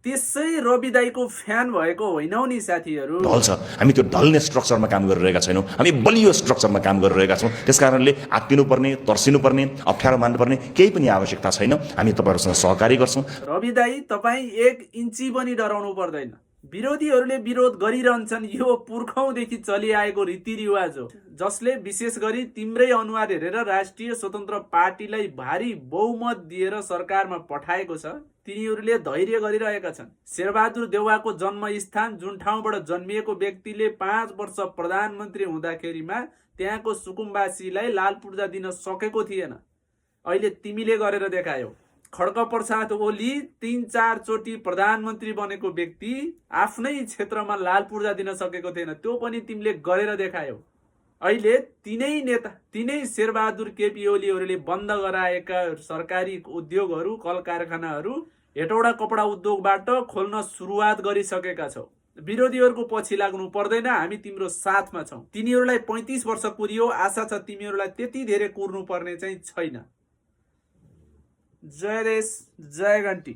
त्यसै रवि दाईको फ्यान भएको होइनौ नि साथीहरू। ढल छ, हामी त्यो ढल्ने स्ट्रक्चरमा काम गरिरहेका छैनौँ, हामी बलियो स्ट्रक्चरमा काम गरिरहेका छौँ। त्यसकारणले आत्तिनुपर्ने, तर्सिनुपर्ने, अप्ठ्यारो मान्नुपर्ने केही पनि आवश्यकता छैन। हामी तपाईँहरूसँग सहकारी गर्छौँ। रवि दाई, तपाईँ 1 इन्ची पनि डराउनु पर्दैन। विरोधीहरूले विरोध गरिरहन्छन्, यो पुर्खौँदेखि चलिआएको रीतिरिवाज हो, जसले विशेष गरी तिम्रै अनुहार हेरेर राष्ट्रिय स्वतन्त्र पार्टीलाई भारी बहुमत दिएर सरकारमा पठाएको छ। तिनीहरूले धैर्य गरिरहेका छन्। शेरबहादुर देउवाको जन्मस्थान जुन ठाउँबाट जन्मिएको व्यक्तिले 5 वर्ष प्रधानमन्त्री हुँदाखेरिमा त्यहाँको सुकुम्बासीलाई लाल पूर्जा दिन सकेको थिएन। अहिले तिमीले गरेर देखायौ। खड्ग प्रसाद ओली 3-4 चोटि प्रधानमन्त्री बनेको व्यक्ति आफ्नै क्षेत्रमा लाल पूर्जा दिन सकेको थिएन, त्यो पनि तिमीले गरेर देखायौ। अहिले तिनै शेरबहादुर केपी ओलीहरूले बन्द गराएका सरकारी उद्योगहरू, कल कारखानाहरू हेटौडा कपडा उद्योगबाट खोल्न सुरुवात गरिसकेका छौ। विरोधीहरूको पछि लाग्नु पर्दैन, हामी तिम्रो साथमा छौँ। तिनीहरूलाई 35 वर्ष कुरियो, आशा छ तिमीहरूलाई त्यति धेरै कुर्नु पर्ने चाहिँ छैन। जय देश, जय घन्टी।